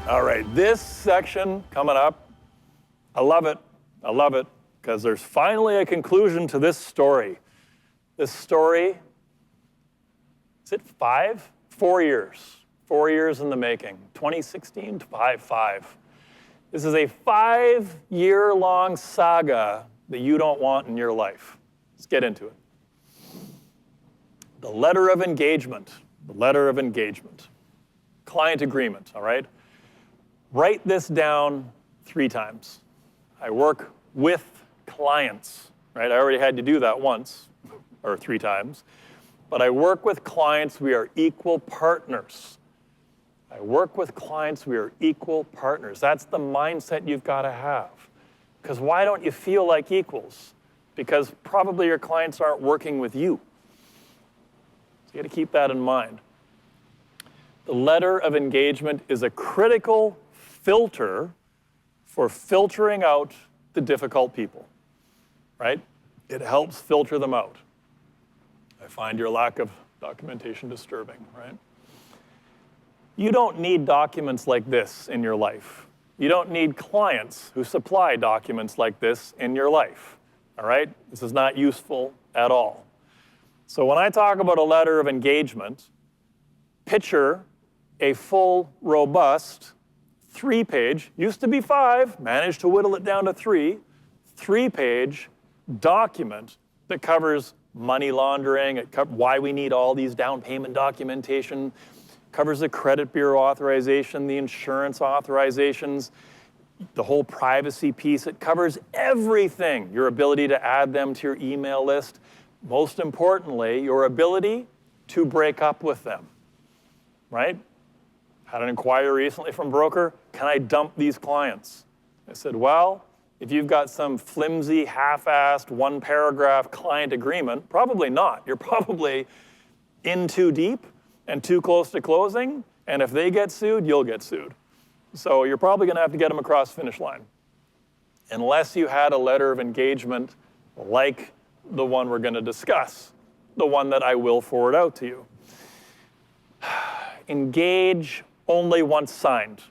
All right, this section coming up, I love it, because there's finally a conclusion to this story. This story, is it 5? 4 years. 4 years in the making, 2016 to 5. This is a 5-year-long saga that you don't want in your life. Let's get into it. The letter of engagement. The letter of engagement. Client agreement, all right? Write this down 3 times. I work with clients, right? I already had to do that once, or 3 times. But I work with clients, we are equal partners. I work with clients, we are equal partners. That's the mindset you've got to have. Because why don't you feel like equals? Because probably your clients aren't working with you. So you got to keep that in mind. The letter of engagement is a critical filter for filtering out the difficult people, right? It helps filter them out. I find your lack of documentation disturbing, right? You don't need documents like this in your life. You don't need clients who supply documents like this in your life, all right? This is not useful at all. So when I talk about a letter of engagement, picture a full, robust, 3-page, used to be 5, managed to whittle it down to 3-page document that covers money laundering, why we need all these down payment documentation, covers the credit bureau authorization, the insurance authorizations, the whole privacy piece. It covers everything, your ability to add them to your email list. Most importantly, your ability to break up with them, right? Had an inquiry recently from a broker, can I dump these clients? I said, well, if you've got some flimsy, half-assed, 1-paragraph client agreement, probably not. You're probably in too deep and too close to closing, and if they get sued, you'll get sued. So you're probably gonna have to get them across the finish line. Unless you had a letter of engagement like the one we're gonna discuss, the one that I will forward out to you. Engage only once signed,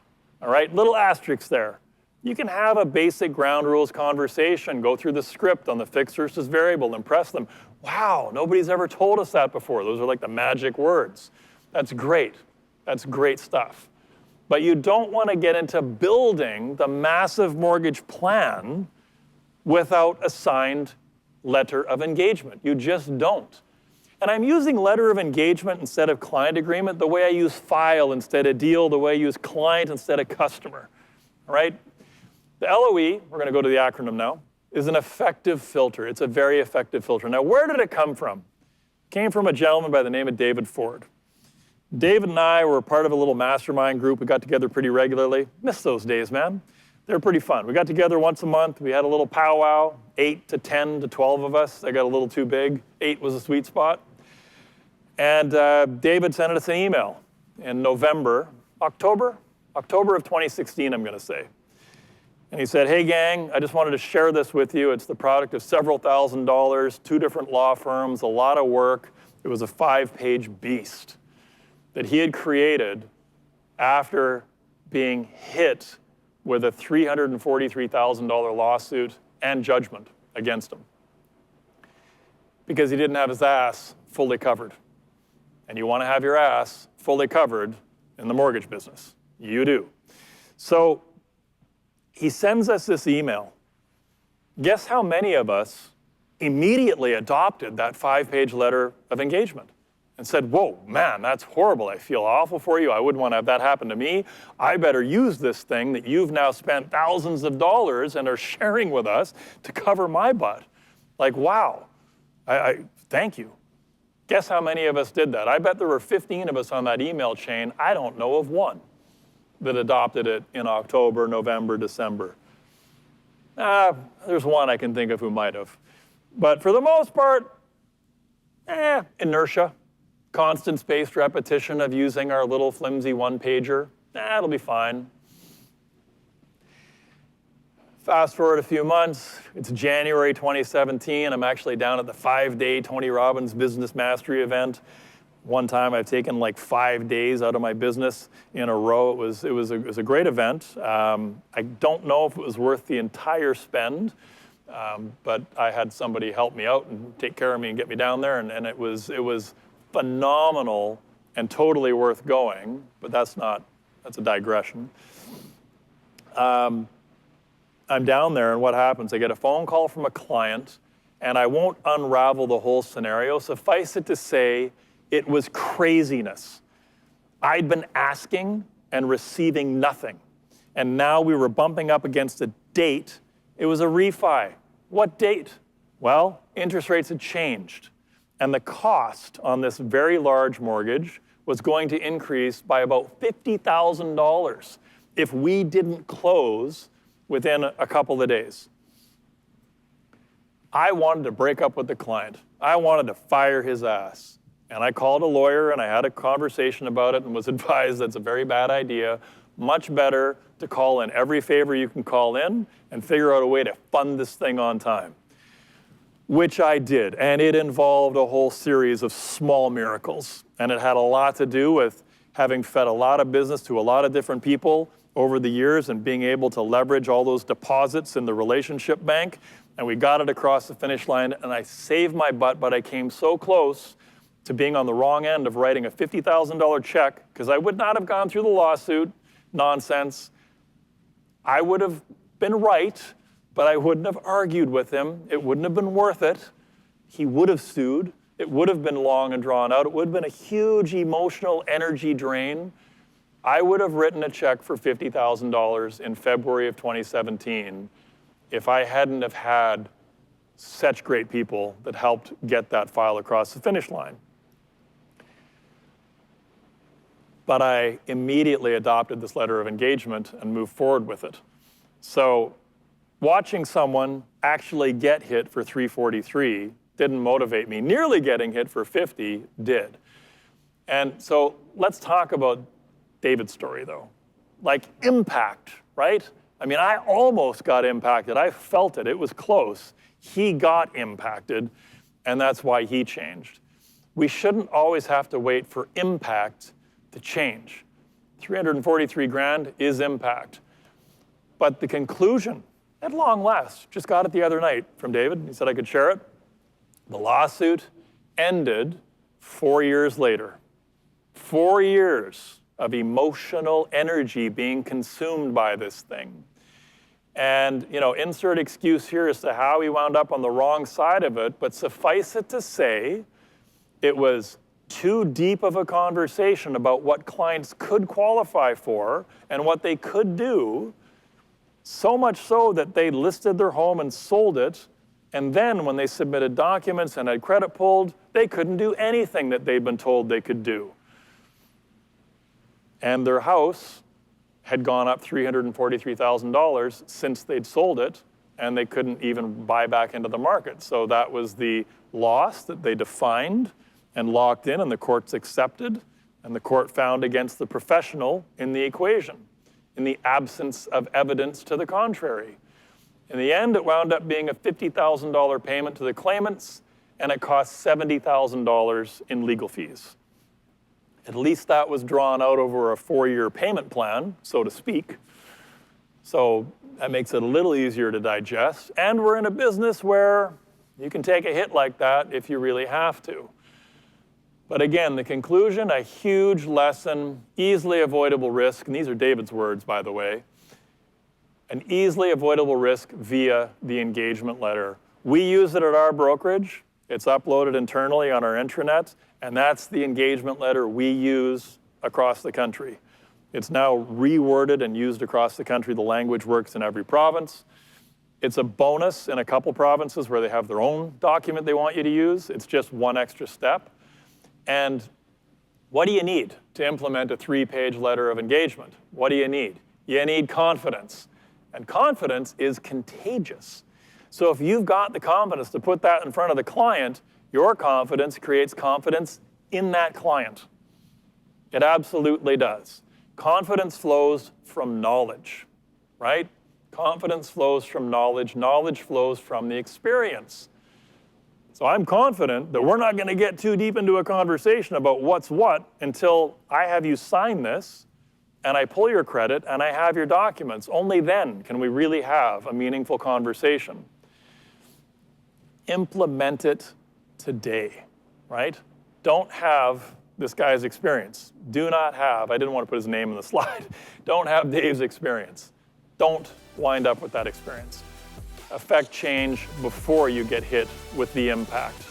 all right? Little asterisks there. You can have a basic ground rules conversation, go through the script on the fixed versus variable, impress them. Wow, nobody's ever told us that before. Those are like the magic words. That's great. That's great stuff. But you don't want to get into building the massive mortgage plan without a signed letter of engagement. You just don't. And I'm using letter of engagement instead of client agreement, the way I use file instead of deal, the way I use client instead of customer, all right? The LOE, we're going to go to the acronym now, is an effective filter. It's a very effective filter. Now, where did it come from? It came from a gentleman by the name of David Ford. David and I were part of a little mastermind group. We got together pretty regularly. Miss those days, man. They were pretty fun. We got together once a month. We had a little powwow, 8 to 10 to 12 of us. I got a little too big. 8 was a sweet spot. And David sent us an email in October of 2016, I'm going to say. And he said, hey, gang, I just wanted to share this with you. It's the product of several $1,000s, 2 different law firms, a lot of work. It was a 5-page beast that he had created after being hit with a $343,000 lawsuit and judgment against him because he didn't have his ass fully covered. And you want to have your ass fully covered in the mortgage business. You do. So he sends us this email. Guess how many of us immediately adopted that 5-page letter of engagement and said, whoa, man, that's horrible. I feel awful for you. I wouldn't want to have that happen to me. I better use this thing that you've now spent thousands of dollars and are sharing with us to cover my butt. Like, wow, thank you. Guess how many of us did that? I bet there were 15 of us on that email chain. I don't know of one that adopted it in October, November, December. There's one I can think of who might have. But for the most part, inertia, constant spaced repetition of using our little flimsy 1-pager. It'll be fine. Fast forward a few months, it's January 2017. I'm actually down at the 5-day Tony Robbins Business Mastery event. One time I've taken like 5 days out of my business in a row. It was a great event. I don't know if it was worth the entire spend, but I had somebody help me out and take care of me and get me down there, and it was phenomenal and totally worth going. But that's a digression. I'm down there, and what happens? I get a phone call from a client, and I won't unravel the whole scenario. Suffice it to say, it was craziness. I'd been asking and receiving nothing. And now we were bumping up against a date. It was a refi. What date? Well, interest rates had changed. And the cost on this very large mortgage was going to increase by about $50,000 if we didn't close within a couple of days. I wanted to break up with the client. I wanted to fire his ass. And I called a lawyer and I had a conversation about it and was advised that's a very bad idea. Much better to call in every favor you can call in and figure out a way to fund this thing on time. Which I did, and it involved a whole series of small miracles. And it had a lot to do with having fed a lot of business to a lot of different people over the years and being able to leverage all those deposits in the relationship bank. And we got it across the finish line, and I saved my butt, but I came so close to being on the wrong end of writing a $50,000 check, because I would not have gone through the lawsuit nonsense. I would have been right, but I wouldn't have argued with him. It wouldn't have been worth it. He would have sued. It would have been long and drawn out. It would have been a huge emotional energy drain. I would have written a check for $50,000 in February of 2017 if I hadn't have had such great people that helped get that file across the finish line. But I immediately adopted this letter of engagement and moved forward with it. So watching someone actually get hit for 343 didn't motivate me. Nearly getting hit for 50 did. And so let's talk about David's story though. Like impact, right? I mean, I almost got impacted. I felt it. It was close. He got impacted, and that's why he changed. We shouldn't always have to wait for impact to change. 343 grand is impact. But the conclusion, at long last, just got it the other night from David. He said I could share it. The lawsuit ended 4 years later. 4 years of emotional energy being consumed by this thing. And, insert excuse here as to how he wound up on the wrong side of it, but suffice it to say, it was too deep of a conversation about what clients could qualify for and what they could do, so much so that they listed their home and sold it, and then when they submitted documents and had credit pulled, they couldn't do anything that they'd been told they could do. And their house had gone up $343,000 since they'd sold it, and they couldn't even buy back into the market. So that was the loss that they defined and locked in, and the courts accepted, and the court found against the professional in the equation, in the absence of evidence to the contrary. In the end, it wound up being a $50,000 payment to the claimants, and it cost $70,000 in legal fees. At least that was drawn out over a 4-year payment plan, so to speak. So that makes it a little easier to digest. And we're in a business where you can take a hit like that if you really have to. But again, the conclusion, a huge lesson, easily avoidable risk, and these are David's words, by the way, an easily avoidable risk via the engagement letter. We use it at our brokerage. It's uploaded internally on our intranet, and that's the engagement letter we use across the country. It's now reworded and used across the country. The language works in every province. It's a bonus in a couple provinces where they have their own document they want you to use. It's just one extra step. And what do you need to implement a 3-page letter of engagement? What do you need? You need confidence. And confidence is contagious. So if you've got the confidence to put that in front of the client, your confidence creates confidence in that client. It absolutely does. Confidence flows from knowledge, right? Confidence flows from knowledge. Knowledge flows from the experience. So I'm confident that we're not going to get too deep into a conversation about what's what until I have you sign this and I pull your credit and I have your documents. Only then can we really have a meaningful conversation. Implement it today, right? Don't have this guy's experience. Do not have, I didn't want to put his name in the slide, don't have Dave's experience. Don't wind up with that experience. Affect change before you get hit with the impact.